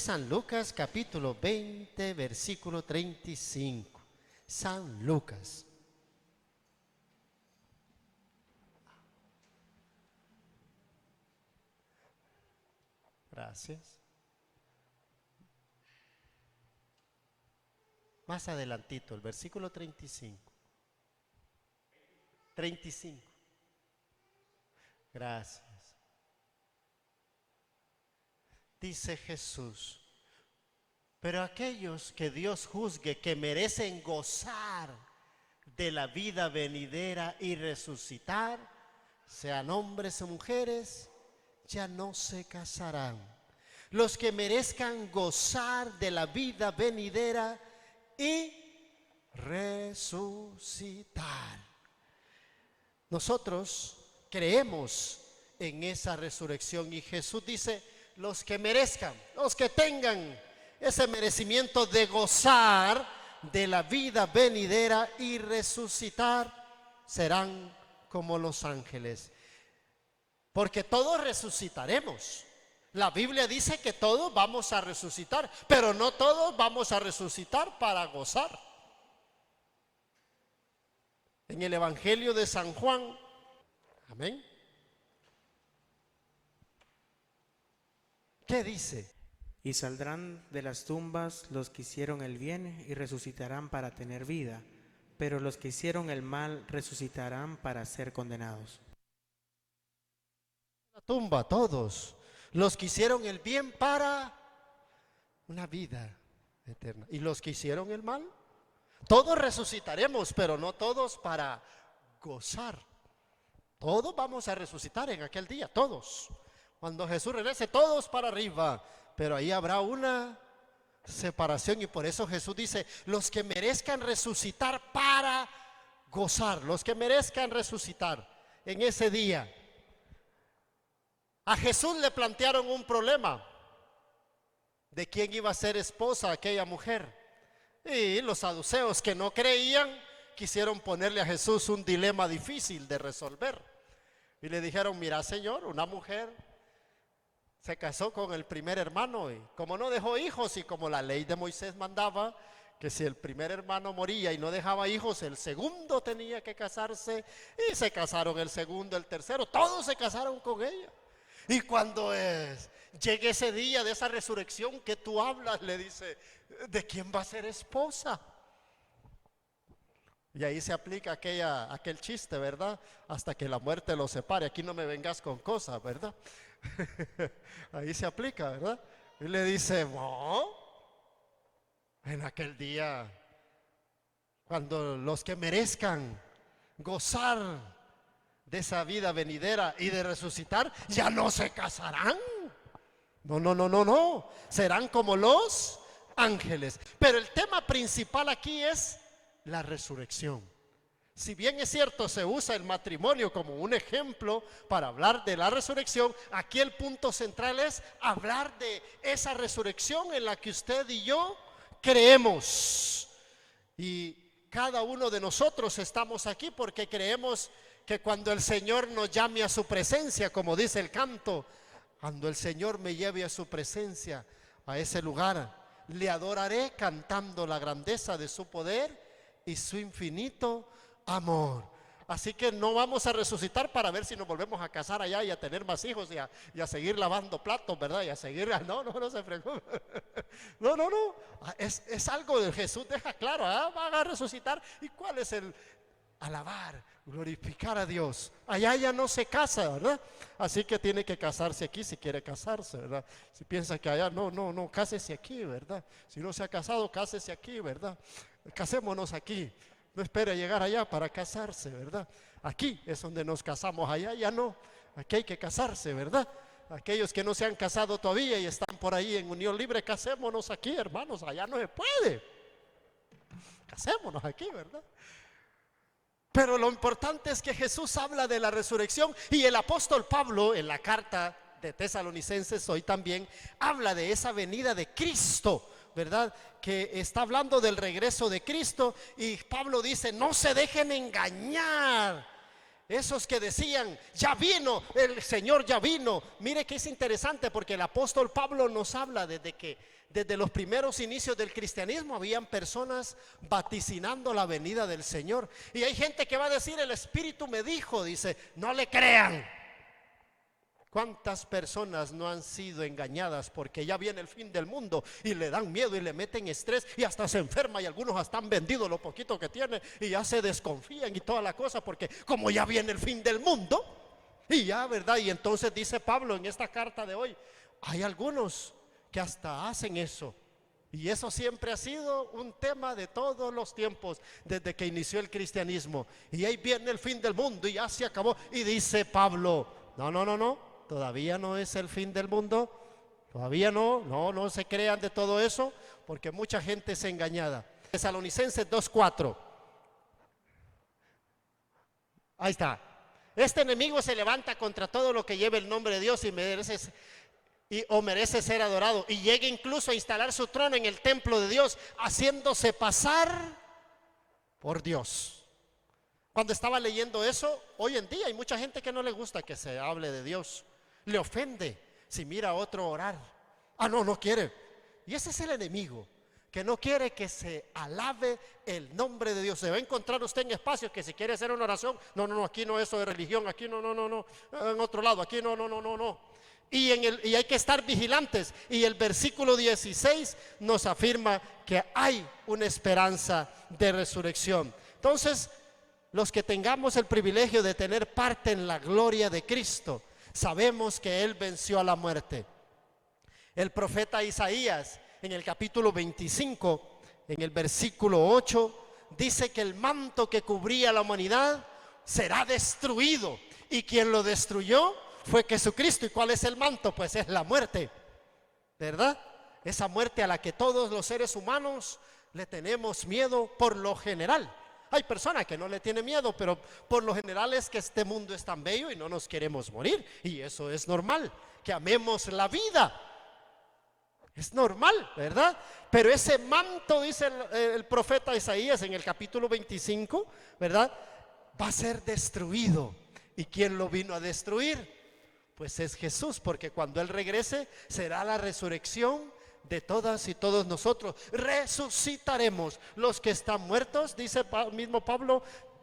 San Lucas capítulo 20, versículo 35. San Lucas. Gracias. Más adelantito, el versículo 35. 35. Gracias. Dice Jesús: pero aquellos que Dios juzgue que merecen gozar de la vida venidera y resucitar, sean hombres o mujeres, ya no se casarán. Los que merezcan gozar de la vida venidera y resucitar. Nosotros creemos en esa resurrección y Jesús dice: los que merezcan, los que tengan ese merecimiento de gozar de la vida venidera y resucitar, serán como los ángeles. Porque todos resucitaremos. La Biblia dice que todos vamos a resucitar, pero no todos vamos a resucitar para gozar. En el Evangelio de San Juan, amén, ¿qué dice? Y saldrán de las tumbas los que hicieron el bien y resucitarán para tener vida, pero los que hicieron el mal resucitarán para ser condenados. La tumba, todos los que hicieron el bien para una vida eterna, y los que hicieron el mal, todos resucitaremos, pero no todos para gozar. Todos vamos a resucitar en aquel día, todos. Cuando Jesús regrese, todos para arriba, pero ahí habrá una separación, y por eso Jesús dice: los que merezcan resucitar para gozar, los que merezcan resucitar en ese día. A Jesús le plantearon un problema de quién iba a ser esposa aquella mujer, y los saduceos, que no creían, quisieron ponerle a Jesús un dilema difícil de resolver, y le dijeron: mira, Señor, una mujer se casó con el primer hermano, y como no dejó hijos, y como la ley de Moisés mandaba que si el primer hermano moría y no dejaba hijos, el segundo tenía que casarse, y se casaron el segundo, el tercero, todos se casaron con ella. Y cuando llegue ese día de esa resurrección que tú hablas, le dice: ¿de quién va a ser esposa? Y ahí se aplica aquel chiste, ¿verdad? Hasta que la muerte los separe. Aquí no me vengas con cosas, ¿verdad? Ahí se aplica, ¿verdad? Y le dice: no, en aquel día, cuando los que merezcan gozar de esa vida venidera y de resucitar, ya no se casarán. No. Serán como los ángeles. Pero el tema principal aquí es la resurrección. Si bien es cierto, se usa el matrimonio como un ejemplo para hablar de la resurrección, aquí el punto central es hablar de esa resurrección en la que usted y yo creemos. Y cada uno de nosotros estamos aquí porque creemos que cuando el Señor nos llame a su presencia, como dice el canto, cuando el Señor me lleve a su presencia, a ese lugar, le adoraré cantando la grandeza de su poder y su infinito amor. Así que no vamos a resucitar para ver si nos volvemos a casar allá y a tener más hijos y a seguir lavando platos, ¿verdad? Y a seguir, no se preocupe. No. Es algo de Jesús, deja claro, van a resucitar. ¿Y cuál es el alabar, glorificar a Dios? Allá ya no se casa, ¿verdad? Así que tiene que casarse aquí si quiere casarse, ¿verdad? Si piensa que allá, no, cásese aquí, ¿verdad? Si no se ha casado, cásese aquí, ¿verdad? Casémonos aquí. No espere llegar allá para casarse, ¿verdad? Aquí es donde nos casamos, allá ya no. Aquí hay que casarse, ¿verdad? Aquellos que no se han casado todavía y están por ahí en unión libre, casémonos aquí, hermanos, allá no se puede. Casémonos aquí, ¿verdad? Pero lo importante es que Jesús habla de la resurrección, y el apóstol Pablo en la carta de Tesalonicenses hoy también habla de esa venida de Cristo, ¿verdad? Que está hablando del regreso de Cristo, y Pablo dice: no se dejen engañar. Esos que decían, ya vino, el Señor ya vino. Mire que es interesante porque el apóstol Pablo nos habla desde los primeros inicios del cristianismo habían personas vaticinando la venida del Señor. Y hay gente que va a decir, el Espíritu me dijo, dice, no le crean. ¿Cuántas personas no han sido engañadas porque ya viene el fin del mundo y le dan miedo y le meten estrés y hasta se enferma, y algunos hasta han vendido lo poquito que tienen y ya se desconfían y toda la cosa porque como ya viene el fin del mundo y ya, ¿verdad? Y entonces dice Pablo en esta carta de hoy, hay algunos que hasta hacen eso, y eso siempre ha sido un tema de todos los tiempos desde que inició el cristianismo. Y ahí viene el fin del mundo y ya se acabó, y dice Pablo, no, todavía no es el fin del mundo, todavía no se crean de todo eso, porque mucha gente es engañada. Tesalonicenses 2:4. Ahí está. Este enemigo se levanta contra todo lo que lleve el nombre de Dios y merece ser adorado, y llega incluso a instalar su trono en el templo de Dios, haciéndose pasar por Dios. Cuando estaba leyendo eso, hoy en día hay mucha gente que no le gusta que se hable de Dios. Le ofende si mira a otro orar. No quiere. Y ese es el enemigo, que no quiere que se alabe el nombre de Dios. Se va a encontrar usted en espacios que si quiere hacer una oración, no, aquí no, eso de religión, aquí no, en otro lado, aquí no. Y hay que estar vigilantes. Y el versículo 16 nos afirma que hay una esperanza de resurrección. Entonces, los que tengamos el privilegio de tener parte en la gloria de Cristo, sabemos que Él venció a la muerte. El profeta Isaías, en el capítulo 25, en el versículo 8, dice que el manto que cubría a la humanidad será destruido, y quien lo destruyó fue Jesucristo. ¿Y cuál es el manto? Pues es la muerte, ¿verdad? Esa muerte a la que todos los seres humanos le tenemos miedo por lo general. Hay personas que no le tienen miedo, pero por lo general es que este mundo es tan bello y no nos queremos morir, y eso es normal, que amemos la vida. Es normal, ¿verdad? Pero ese manto, dice el profeta Isaías en el capítulo 25, ¿verdad? Va a ser destruido. ¿Y quién lo vino a destruir? Pues es Jesús, porque cuando Él regrese será la resurrección de todas y todos nosotros. Resucitaremos los que están muertos, dice el mismo Pablo,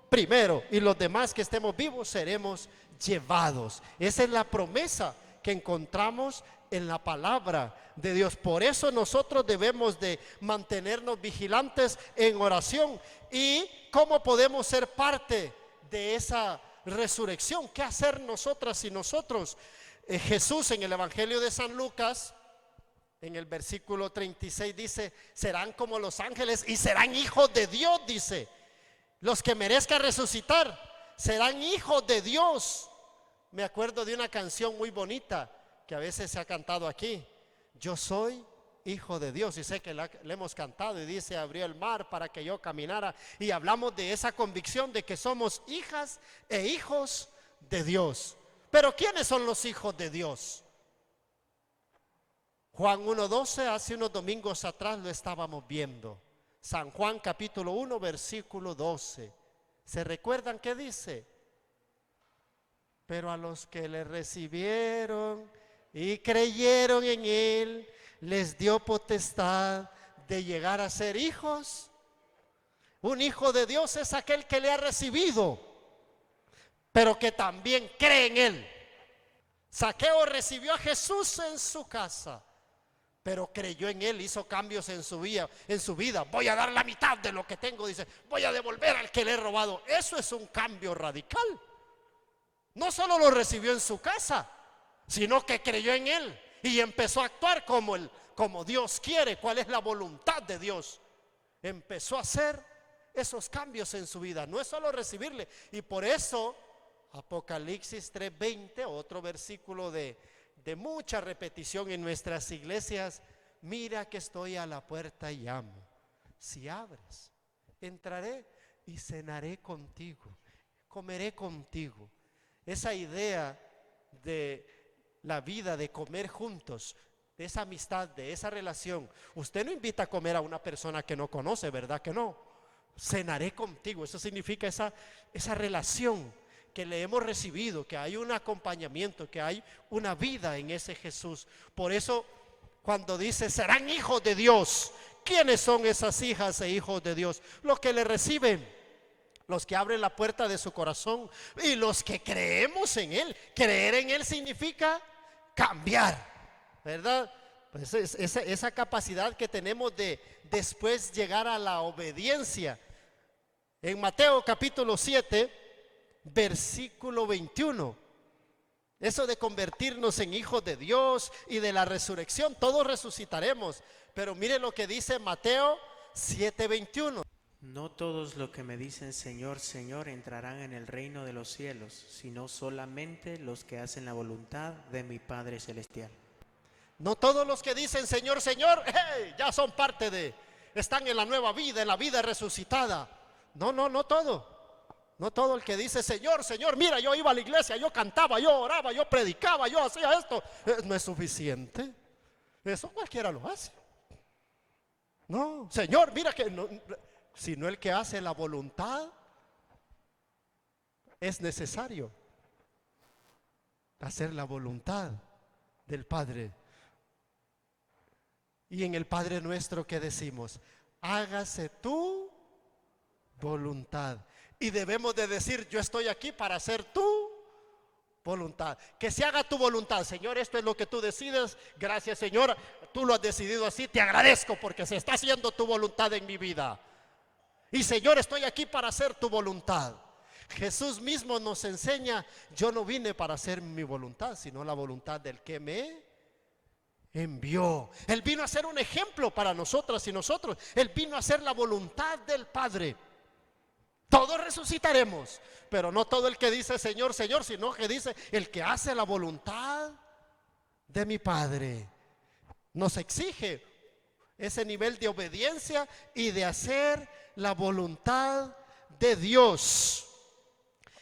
primero, y los demás que estemos vivos seremos llevados. Esa es la promesa que encontramos en la palabra de Dios. Por eso nosotros debemos de mantenernos vigilantes en oración. ¿Y cómo podemos ser parte de esa resurrección? ¿Qué hacer nosotras y nosotros? Jesús en el Evangelio de San Lucas, en el versículo 36 dice, serán como los ángeles y serán hijos de Dios, dice. Los que merezcan resucitar serán hijos de Dios. Me acuerdo de una canción muy bonita que a veces se ha cantado aquí. Yo soy hijo de Dios, y sé que le hemos cantado, y dice, abrió el mar para que yo caminara, y hablamos de esa convicción de que somos hijas e hijos de Dios. Pero ¿quiénes son los hijos de Dios? Juan 1:12, hace unos domingos atrás lo estábamos viendo. San Juan capítulo 1 versículo 12. ¿Se recuerdan qué dice? Pero a los que le recibieron y creyeron en Él, les dio potestad de llegar a ser hijos. Un hijo de Dios es aquel que le ha recibido, pero que también cree en Él. Zaqueo recibió a Jesús en su casa, pero creyó en Él, hizo cambios en su vida. Voy a dar la mitad de lo que tengo, dice, voy a devolver al que le he robado. Eso es un cambio radical. No solo lo recibió en su casa, sino que creyó en Él y empezó a actuar como Dios quiere, cuál es la voluntad de Dios. Empezó a hacer esos cambios en su vida. No es solo recibirle. Y por eso Apocalipsis 3:20, otro versículo de mucha repetición en nuestras iglesias: mira que estoy a la puerta y llamo. Si abres, entraré y cenaré contigo, comeré contigo. Esa idea de la vida, de comer juntos, de esa amistad, de esa relación. Usted no invita a comer a una persona que no conoce, ¿verdad que no? Cenaré contigo, eso significa esa relación que le hemos recibido, que hay un acompañamiento, que hay una vida en ese Jesús. Por eso cuando dice serán hijos de Dios, ¿quiénes son esas hijas e hijos de Dios? Los que le reciben, los que abren la puerta de su corazón y los que creemos en Él. Creer en Él significa cambiar, ¿verdad? Pues esa capacidad que tenemos de después llegar a la obediencia. En Mateo capítulo 7, versículo 21, eso de convertirnos en hijos de Dios y de la resurrección, todos resucitaremos. Pero mire lo que dice Mateo 7:21. No todos los que me dicen Señor, Señor entrarán en el reino de los cielos, sino solamente los que hacen la voluntad de mi Padre Celestial. No todos los que dicen Señor, Señor, hey, ya son parte están en la nueva vida, en la vida resucitada. No todo. No todo el que dice Señor, Señor, mira, yo iba a la iglesia, yo cantaba, yo oraba, yo predicaba, yo hacía esto. No es suficiente. Eso cualquiera lo hace. No, Señor, mira que no, sino el que hace la voluntad. Es necesario hacer la voluntad del Padre. Y en el Padre nuestro, ¿qué decimos? Hágase tu voluntad. Y debemos de decir, yo estoy aquí para hacer tu voluntad. Que se haga tu voluntad, Señor, esto es lo que tú decides. Gracias, Señor, tú lo has decidido así, te agradezco porque se está haciendo tu voluntad en mi vida. Y Señor, estoy aquí para hacer tu voluntad. Jesús mismo nos enseña, yo no vine para hacer mi voluntad, sino la voluntad del que me envió. Él vino a ser un ejemplo para nosotras y nosotros. Él vino a hacer la voluntad del Padre. Todos resucitaremos, pero no todo el que dice Señor, Señor, sino que dice el que hace la voluntad de mi Padre. Nos exige ese nivel de obediencia y de hacer la voluntad de Dios.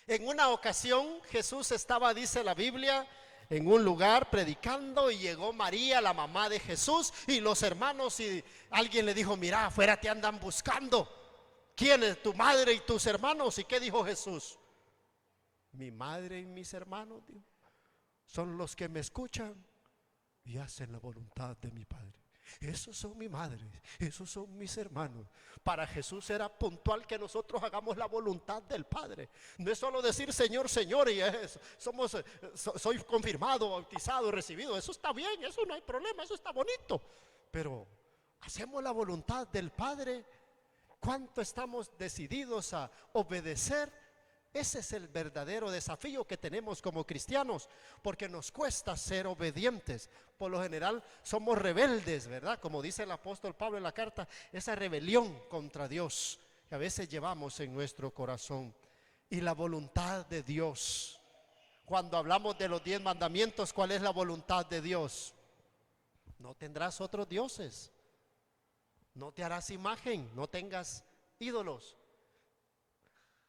En una ocasión Jesús estaba, dice la Biblia, en un lugar predicando y llegó María, la mamá de Jesús, y los hermanos, y alguien le dijo, mira, afuera te andan buscando. ¿Quién es tu madre y tus hermanos? ¿Y qué dijo Jesús? Mi madre y mis hermanos, dijo, son los que me escuchan y hacen la voluntad de mi Padre. Esos son mi madre, esos son mis hermanos. Para Jesús era puntual que nosotros hagamos la voluntad del Padre. No es solo decir Señor, Señor y soy confirmado, bautizado, recibido. Eso está bien, eso no hay problema, eso está bonito. Pero hacemos la voluntad del Padre. ¿Cuánto estamos decididos a obedecer? Ese es el verdadero desafío que tenemos como cristianos, porque nos cuesta ser obedientes. Por lo general somos rebeldes, ¿verdad? Como dice el apóstol Pablo en la carta, esa rebelión contra Dios que a veces llevamos en nuestro corazón. Y la voluntad de Dios. Cuando hablamos de los 10 mandamientos, ¿cuál es la voluntad de Dios? No tendrás otros dioses. No te harás imagen, no tengas ídolos.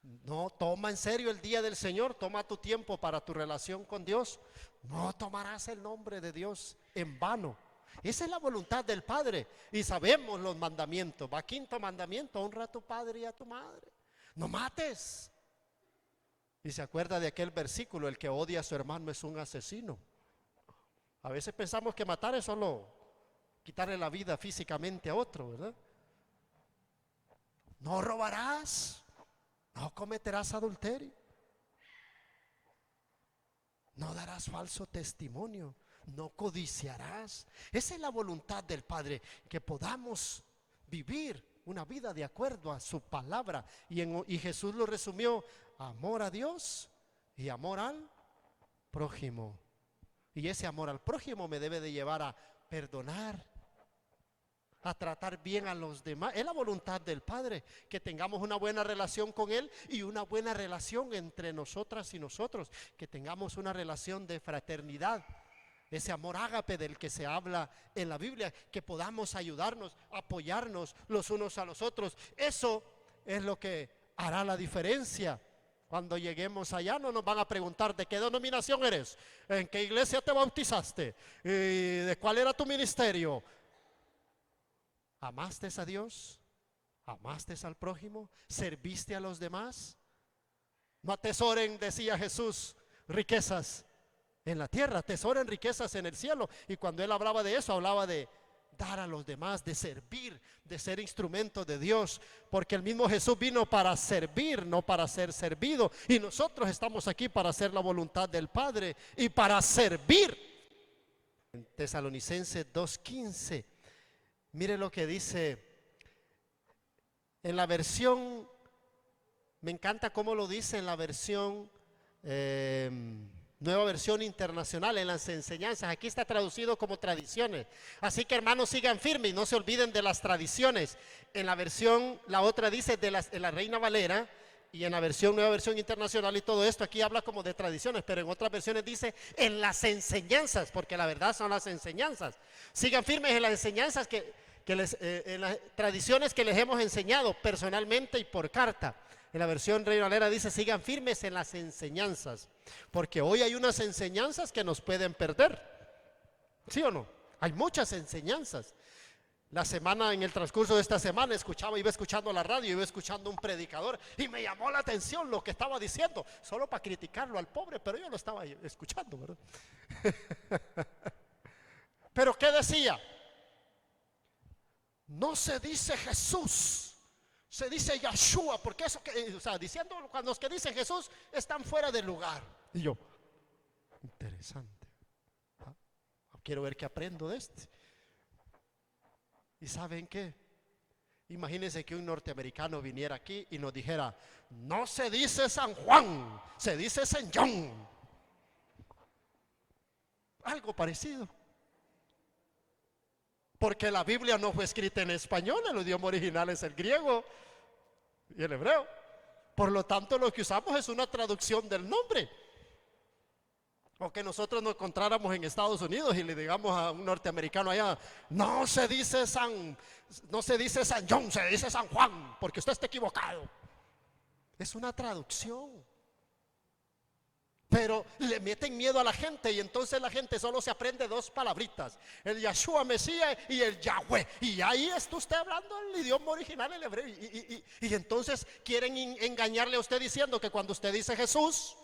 No toma en serio el día del Señor, toma tu tiempo para tu relación con Dios. No tomarás el nombre de Dios en vano. Esa es la voluntad del Padre. Y sabemos los mandamientos. Va quinto mandamiento, honra a tu padre y a tu madre. No mates. Y se acuerda de aquel versículo, el que odia a su hermano es un asesino. A veces pensamos que matar es solo quitarle la vida físicamente a otro, ¿verdad? No robarás, no cometerás adulterio, no darás falso testimonio, no codiciarás. Esa es la voluntad del Padre, que podamos vivir una vida de acuerdo a su palabra. Y Jesús lo resumió: amor a Dios y amor al prójimo. Y ese amor al prójimo me debe de llevar a perdonar, a tratar bien a los demás. Es la voluntad del Padre, que tengamos una buena relación con Él y una buena relación entre nosotras y nosotros, que tengamos una relación de fraternidad, ese amor ágape del que se habla en la Biblia, que podamos ayudarnos, apoyarnos los unos a los otros. Eso es lo que hará la diferencia. Cuando lleguemos allá no nos van a preguntar de qué denominación eres, en qué iglesia te bautizaste, y de cuál era tu ministerio. ¿Amaste a Dios? ¿Amaste al prójimo? ¿Serviste a los demás? No atesoren, decía Jesús, riquezas en la tierra, atesoren riquezas en el cielo. Y cuando él hablaba de eso, hablaba de dar a los demás, de servir, de ser instrumento de Dios, porque el mismo Jesús vino para servir, no para ser servido, y nosotros estamos aquí para hacer la voluntad del Padre y para servir. En Tesalonicenses 2:15, mire lo que dice en la versión, me encanta cómo lo dice en la versión Nueva Versión Internacional, en las enseñanzas. Aquí está traducido como tradiciones. Así que, hermanos, sigan firmes y no se olviden de las tradiciones. En la versión, la otra dice en la Reina Valera, y en la versión Nueva Versión Internacional y todo esto, aquí habla como de tradiciones, pero en otras versiones dice en las enseñanzas, porque la verdad son las enseñanzas. Sigan firmes en las enseñanzas en las tradiciones que les hemos enseñado personalmente y por carta. En la versión Reina Valera dice: sigan firmes en las enseñanzas, porque hoy hay unas enseñanzas que nos pueden perder. ¿Sí o no? Hay muchas enseñanzas. La semana, en el transcurso de esta semana, iba escuchando la radio, iba escuchando un predicador y me llamó la atención lo que estaba diciendo, solo para criticarlo al pobre, pero yo lo estaba escuchando, ¿verdad? Pero ¿qué decía? No se dice Jesús, se dice Yahshua, porque eso o sea, diciendo, cuando los que dicen Jesús están fuera de lugar. Y yo, interesante. Quiero ver qué aprendo de este. ¿Y saben qué? Imagínense que un norteamericano viniera aquí y nos dijera: no se dice San Juan, se dice San John. Algo parecido. Porque la Biblia no fue escrita en español, el idioma original es el griego y el hebreo. Por lo tanto, lo que usamos es una traducción del nombre. O que nosotros nos encontráramos en Estados Unidos y le digamos a un norteamericano allá: no se dice San John, se dice San Juan, porque usted está equivocado. Es una traducción. Pero le meten miedo a la gente y entonces la gente solo se aprende dos palabritas: el Yahshua Mesías y el Yahweh. Y ahí está usted hablando el idioma original, el hebreo. Y entonces quieren engañarle a usted diciendo que cuando usted dice Jesús,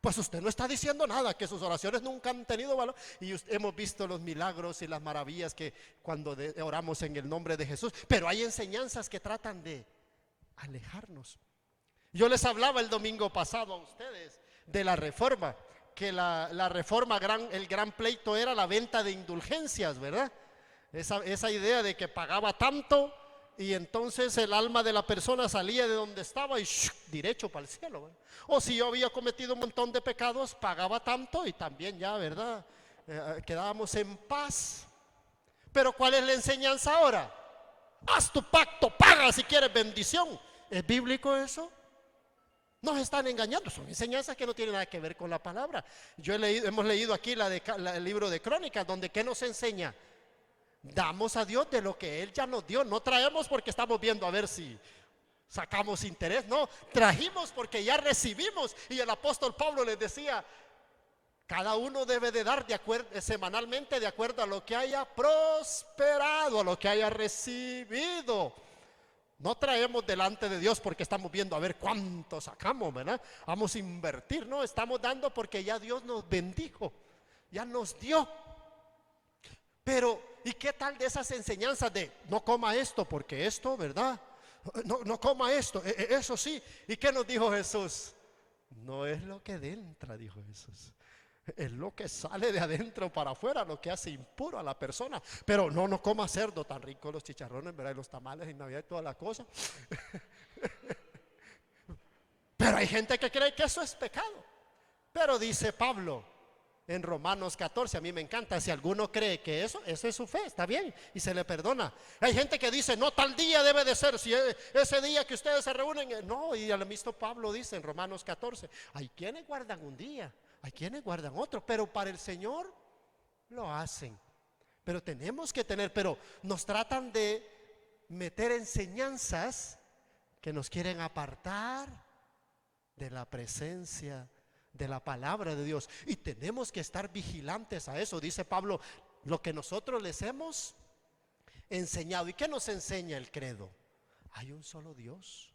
pues usted no está diciendo nada, que sus oraciones nunca han tenido valor. Y hemos visto los milagros y las maravillas que cuando oramos en el nombre de Jesús. Pero hay enseñanzas que tratan de alejarnos. Yo les hablaba el domingo pasado a ustedes de la reforma, que la reforma, el gran pleito era la venta de indulgencias, ¿verdad? Esa idea de que pagaba tanto y entonces el alma de la persona salía de donde estaba y derecho para el cielo, ¿verdad? O si yo había cometido un montón de pecados, pagaba tanto y también ya, ¿verdad? Quedábamos en paz. Pero ¿cuál es la enseñanza ahora? Haz tu pacto, paga si quieres bendición. ¿Es bíblico eso? Nos están engañando, son enseñanzas que no tienen nada que ver con la palabra. Hemos leído aquí el libro de Crónicas, donde ¿qué nos enseña? Damos a Dios de lo que Él ya nos dio. No traemos porque estamos viendo a ver si sacamos interés. No, trajimos porque ya recibimos. Y el apóstol Pablo les decía: cada uno debe de dar semanalmente de acuerdo a lo que haya prosperado, a lo que haya recibido. No traemos delante de Dios porque estamos viendo a ver cuánto sacamos, ¿verdad? Vamos a invertir, no, estamos dando porque ya Dios nos bendijo, ya nos dio. Pero, ¿y qué tal de esas enseñanzas de no coma esto porque esto, ¿verdad? No coma esto, eso sí. ¿Y qué nos dijo Jesús? No es lo que entra, dijo Jesús. Es lo que sale de adentro para afuera, lo que hace impuro a la persona. Pero no coma cerdo, tan rico los chicharrones, ¿verdad? Y los tamales en Navidad y toda la cosa. Pero hay gente que cree que eso es pecado. Pero dice Pablo en Romanos 14, a mí me encanta: si alguno cree que eso es su fe, está bien y se le perdona. Hay gente que dice: no, tal día debe de ser, si ese día que ustedes se reúnen. No, y el mismo Pablo dice en Romanos 14: hay quienes guardan un día, hay quienes guardan otro, pero para el Señor lo hacen. Pero tenemos que tener, pero nos tratan de meter enseñanzas que nos quieren apartar de la presencia de la palabra de Dios. Y tenemos que estar vigilantes a eso. Dice Pablo: lo que nosotros les hemos enseñado. ¿Y qué nos enseña el credo? Hay un solo Dios.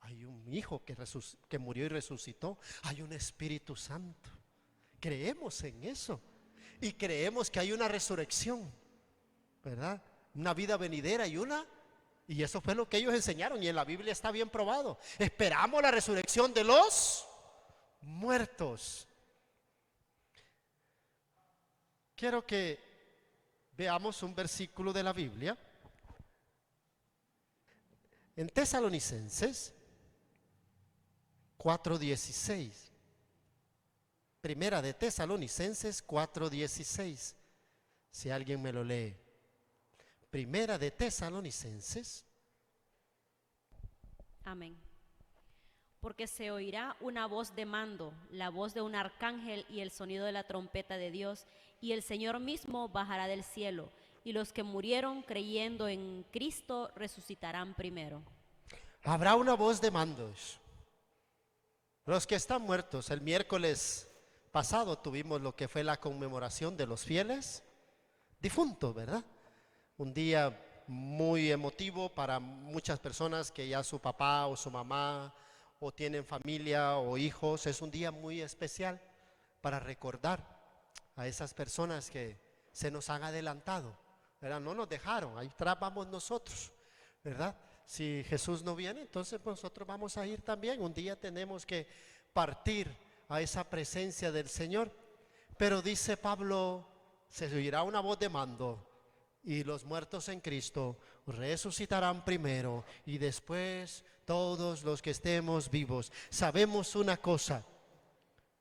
hay un Hijo que murió y resucitó, hay un Espíritu Santo. Creemos en eso y creemos que hay una resurrección, ¿verdad? Una vida venidera y eso fue lo que ellos enseñaron y en la Biblia está bien probado. Esperamos la resurrección de los muertos. Quiero que veamos un versículo de la Biblia en Tesalonicenses 4:16. Primera de Tesalonicenses 4:16. Si alguien me lo lee. Primera de Tesalonicenses. Amén. Porque se oirá una voz de mando, la voz de un arcángel y el sonido de la trompeta de Dios, y el Señor mismo bajará del cielo, y los que murieron creyendo en Cristo resucitarán primero. Habrá una voz de mandos. Los que están muertos, el miércoles pasado tuvimos lo que fue la conmemoración de los fieles difuntos, ¿verdad? Un día muy emotivo para muchas personas que ya su papá o su mamá o tienen familia o hijos. Es un día muy especial para recordar a esas personas que se nos han adelantado, ¿verdad? No nos dejaron, ahí atrás vamos nosotros, ¿verdad? Si Jesús no viene, entonces nosotros vamos a ir también. Un día tenemos que partir a esa presencia del Señor. Pero dice Pablo, se oirá una voz de mando y los muertos en Cristo resucitarán primero y después todos los que estemos vivos. Sabemos una cosa,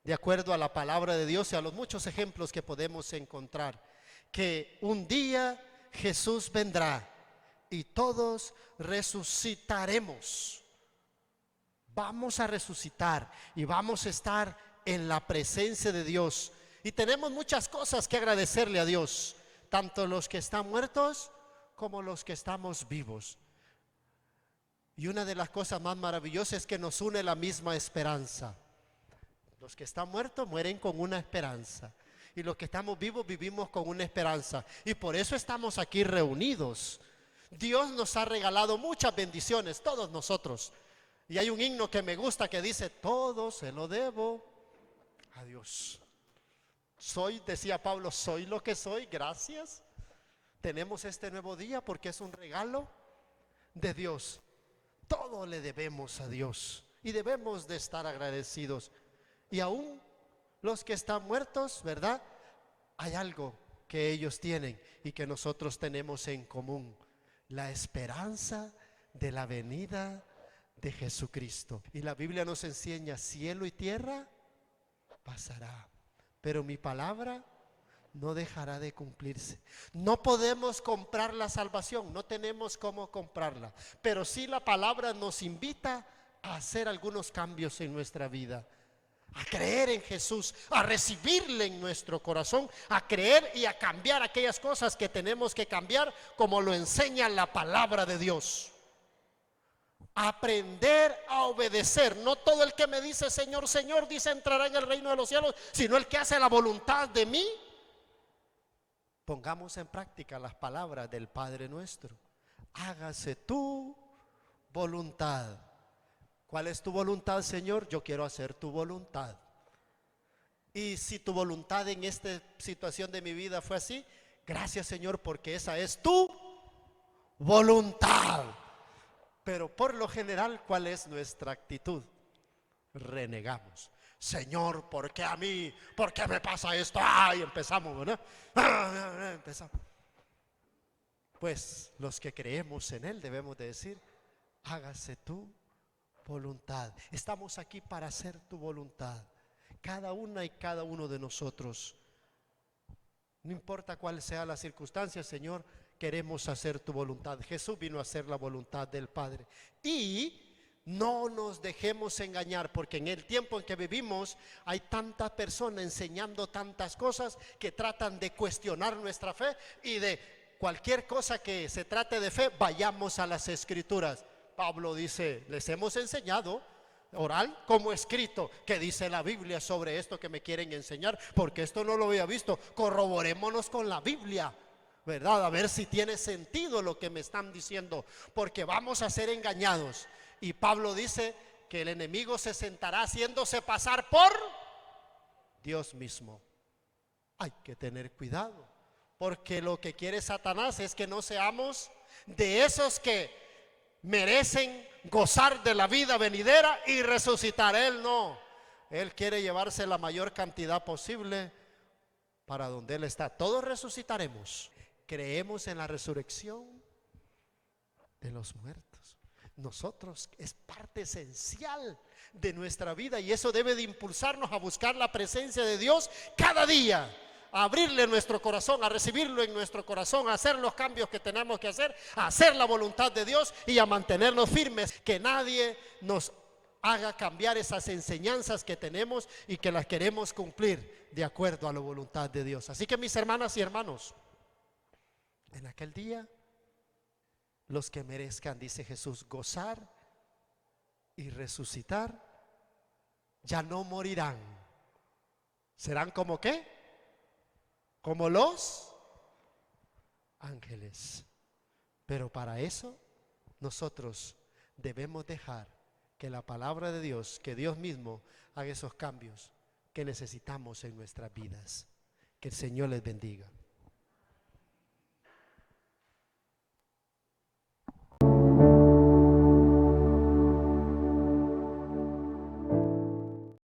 de acuerdo a la palabra de Dios y a los muchos ejemplos que podemos encontrar, que un día Jesús vendrá y todos resucitaremos. Vamos a resucitar y vamos a estar en la presencia de Dios. Y tenemos muchas cosas que agradecerle a Dios, tanto los que están muertos como los que estamos vivos. Y una de las cosas más maravillosas es que nos une la misma esperanza. Los que están muertos mueren con una esperanza. Y los que estamos vivos vivimos con una esperanza. Y por eso estamos aquí reunidos. Dios nos ha regalado muchas bendiciones, todos nosotros. Y hay un himno que me gusta que dice, todo se lo debo a Dios. Decía Pablo, soy lo que soy, gracias. Tenemos este nuevo día porque es un regalo de Dios. Todo le debemos a Dios y debemos de estar agradecidos. Y aún los que están muertos, ¿verdad? Hay algo que ellos tienen y que nosotros tenemos en común: la esperanza de la venida de Jesucristo. Y la Biblia nos enseña, cielo y tierra pasará, pero mi palabra no dejará de cumplirse. No podemos comprar la salvación, no tenemos cómo comprarla, pero sí la palabra nos invita a hacer algunos cambios en nuestra vida, a creer en Jesús, a recibirle en nuestro corazón, a creer y a cambiar aquellas cosas que tenemos que cambiar, como lo enseña la palabra de Dios. Aprender a obedecer. No todo el que me dice Señor, Señor, dice entrará en el reino de los cielos, sino el que hace la voluntad de mí. Pongamos en práctica las palabras del Padre nuestro. Hágase tu voluntad. ¿Cuál es tu voluntad, Señor? Yo quiero hacer tu voluntad. Y si tu voluntad en esta situación de mi vida fue así, gracias, Señor, porque esa es tu voluntad. Pero por lo general, ¿cuál es nuestra actitud? Renegamos. Señor, ¿por qué a mí? ¿Por qué me pasa esto? ¡Ay! Empezamos, ¿verdad? Empezamos. Pues los que creemos en Él debemos de decir, hágase tu voluntad. Estamos aquí para hacer tu voluntad. Cada una y cada uno de nosotros. No importa cuál sea la circunstancia, Señor, queremos hacer tu voluntad. Jesús vino a hacer la voluntad del Padre. Y no nos dejemos engañar, porque en el tiempo en que vivimos hay tantas personas enseñando tantas cosas que tratan de cuestionar nuestra fe, y de cualquier cosa que se trate de fe, vayamos a las Escrituras. Pablo dice, les hemos enseñado oral como escrito, que dice la Biblia sobre esto que me quieren enseñar, porque esto no lo había visto. Corroborémonos con la Biblia, ¿verdad? A ver si tiene sentido lo que me están diciendo, porque vamos a ser engañados. Y Pablo dice que el enemigo se sentará haciéndose pasar por Dios mismo. Hay que tener cuidado, porque lo que quiere Satanás es que no seamos de esos que merecen gozar de la vida venidera y resucitar. Él no. Él quiere llevarse la mayor cantidad posible para donde Él está. Todos resucitaremos. Creemos en la resurrección de los muertos. Nosotros es parte esencial de nuestra vida y eso debe de impulsarnos a buscar la presencia de Dios cada día, a abrirle nuestro corazón, a recibirlo en nuestro corazón, a hacer los cambios que tenemos que hacer, a hacer la voluntad de Dios y a mantenernos firmes, que nadie nos haga cambiar esas enseñanzas que tenemos y que las queremos cumplir de acuerdo a la voluntad de Dios. Así que mis hermanas y hermanos, en aquel día, los que merezcan, dice Jesús, gozar y resucitar, ya no morirán. ¿Serán como qué? Como los ángeles. Pero para eso nosotros debemos dejar que la palabra de Dios, que Dios mismo haga esos cambios que necesitamos en nuestras vidas. Que el Señor les bendiga.